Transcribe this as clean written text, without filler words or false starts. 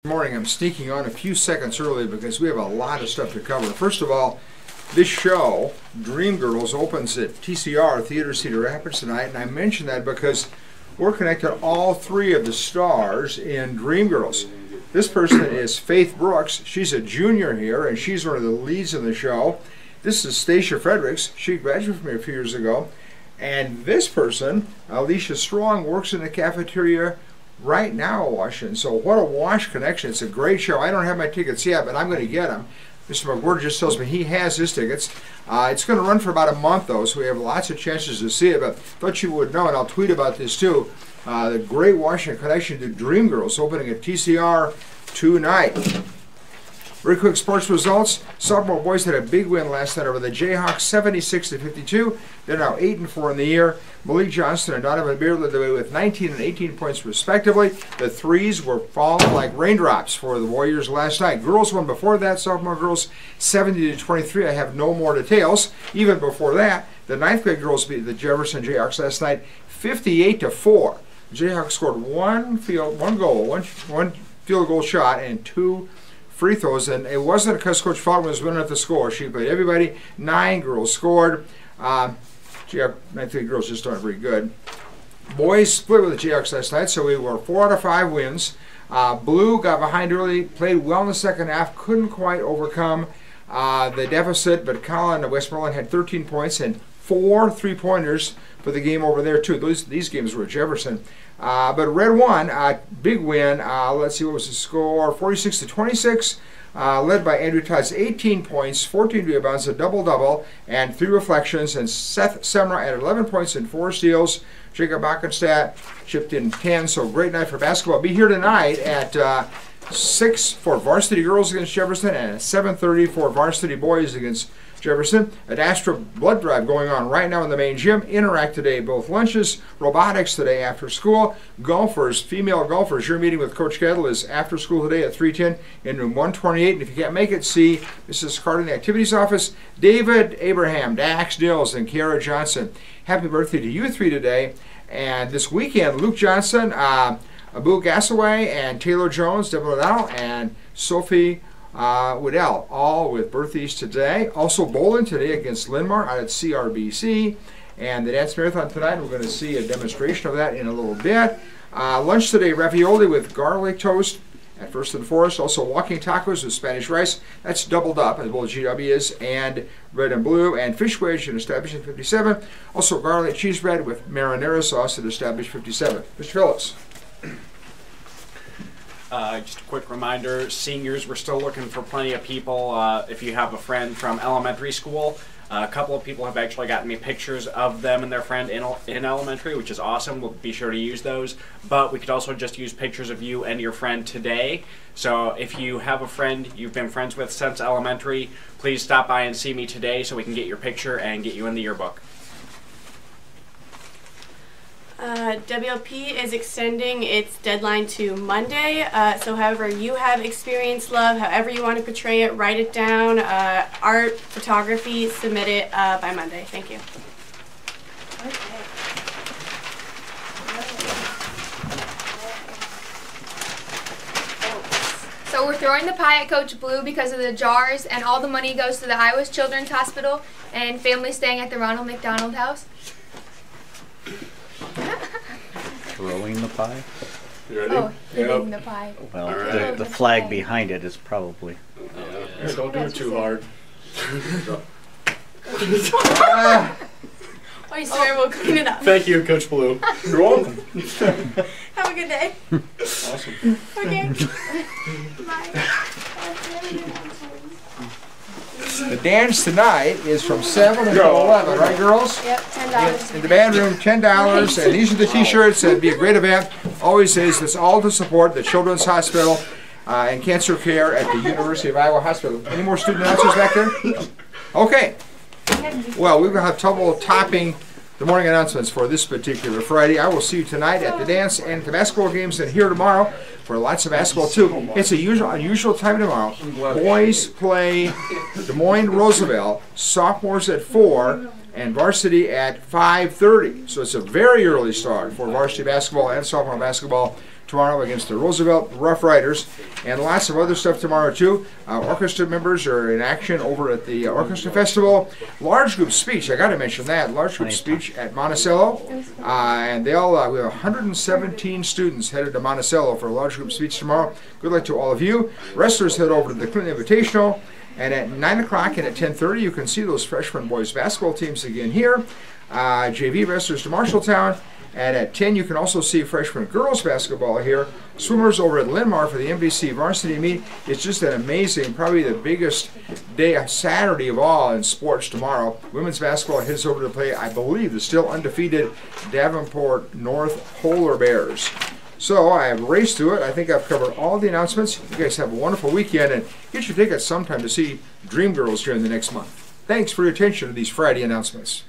Good morning. I'm sneaking on a few seconds early because we have a lot of stuff to cover. First of all, this show, Dreamgirls, opens at TCR, Theater Cedar Rapids tonight, and I mention that because we're connected all three of the stars in Dreamgirls. This person is Faith Brooks. She's a junior here, and she's one of the leads in the show. This is Stacia Fredericks. She graduated from here a few years ago. And this person, Alicia Strong, works in the cafeteria right now in Washington. So what a Wash connection. It's a great show. I don't have my tickets yet, but I'm going to get them. Mr. McWhirter just tells me he has his tickets. It's going to run for about a month, though, so we have lots of chances to see it. But I thought you would know, and I'll tweet about this, too. The Great Washington Connection to Dreamgirls opening at TCR tonight. Very quick sports results. Sophomore boys had a big win last night over the Jayhawks, 76-52. They're now 8-4 in the year. Malik Johnston and Donovan Beard led the way with 19 and 18 points respectively. The threes were falling like raindrops for the Warriors last night. Girls won before that. Sophomore girls 70-23. I have no more details. Even before that, the ninth grade girls beat the Jefferson Jayhawks last night 58-4. Jayhawks scored one field goal shot and two free throws, and it wasn't because Coach Faulkner was winning at the score. She played everybody. 9 girls scored. Ninth grade girls just aren't very good. Boys split with the Jayhawks last night, so we were 4 out of 5 wins. Blue got behind early, played well in the second half, couldn't quite overcome the deficit, but Colin of Westmoreland had 13 points and 4 three-pointers for the game over there, too. These games were at Jefferson. But Red won, big win. Let's see, what was the score? 46-26, led by Andrew Todd's 18 points, 14 rebounds, a double-double, and 3 reflections. And Seth Semra at 11 points and 4 steals. Jacob Backenstadt chipped in 10. So great night for basketball. Be here tonight at 6 for varsity girls against Jefferson and at 7:30 for varsity boys against Jefferson. An Astro blood drive going on right now in the main gym. Interact today, both lunches. Robotics today after school. Golfers, female golfers, your meeting with Coach Kettle is after school today at 3:10 in room 128. And if you can't make it, see Mrs. Carter in the activities office. David Abraham, Dax Dills, and Kiara Johnson. Happy birthday to you three today. And this weekend, Luke Johnson, Abu Gassaway, and Taylor Jones, Devin Liddell, and Sophie Waddell, all with birthdays today. Also bowling today against Linmar out at CRBC. And the dance marathon tonight, we're going to see a demonstration of that in a little bit. Lunch today, ravioli with garlic toast at First and Forest. Also walking tacos with Spanish rice. That's doubled up, as well as GW is, and red and blue. And fish wedge at Establishment 57. Also garlic cheese bread with marinara sauce at Establishment 57. Mr. Phillips. Just a quick reminder, seniors, we're still looking for plenty of people. If you have a friend from elementary school, a couple of people have actually gotten me pictures of them and their friend in elementary, which is awesome. We'll be sure to use those. But we could also just use pictures of you and your friend today. So if you have a friend you've been friends with since elementary, please stop by and see me today so we can get your picture and get you in the yearbook. WLP is extending its deadline to Monday, so however you have experienced love, however you want to portray it, write it down, art, photography, submit it by Monday. Thank you. Okay. So we're throwing the pie at Coach Blue because of the jars, and all the money goes to the Iowa Children's Hospital and families staying at the Ronald McDonald House. Throwing the pie? You ready? Oh, hitting the pie. Well, Right. the flag behind it is probably. Yeah, don't do it too hard. Oh, you swear we'll clean it up. Thank you, Coach Blue. You're welcome. Have a good day. Awesome. Okay. Bye. The dance tonight is from 7 until 11, right, girls? Yep, $10. In the band room, $10, and these are the T-shirts. It'd be a great event. Always says it's all to support the Children's Hospital and cancer care at the University of Iowa Hospital. Any more student announcers back there? Okay. Well, we're going to have trouble topping the morning announcements for this particular Friday. I will see you tonight at the dance and the basketball games, and here tomorrow for lots of basketball too. It's a unusual time tomorrow. Boys play Des Moines Roosevelt, sophomores at 4, and varsity at 5:30. So it's a very early start for varsity basketball and sophomore basketball tomorrow against the Roosevelt Rough Riders, and lots of other stuff tomorrow too. Orchestra members are in action over at the Orchestra Festival. Large group speech, I got to mention that. Large group speech at Monticello, and we have 117 students headed to Monticello for a large group speech tomorrow. Good luck to all of you. Wrestlers head over to the Clinton Invitational, and at 9 o'clock and at 10:30 you can see those freshman boys basketball teams again here. JV wrestlers to Marshalltown. And at 10, you can also see freshman girls basketball here. Swimmers over at Linmar for the MVC varsity meet. It's just an amazing, probably the biggest day, Saturday of all in sports tomorrow. Women's basketball heads over to play, I believe, the still undefeated Davenport North Polar Bears. So I have raced through it. I think I've covered all the announcements. You guys have a wonderful weekend, and get your tickets sometime to see Dream Girls during the next month. Thanks for your attention to these Friday announcements.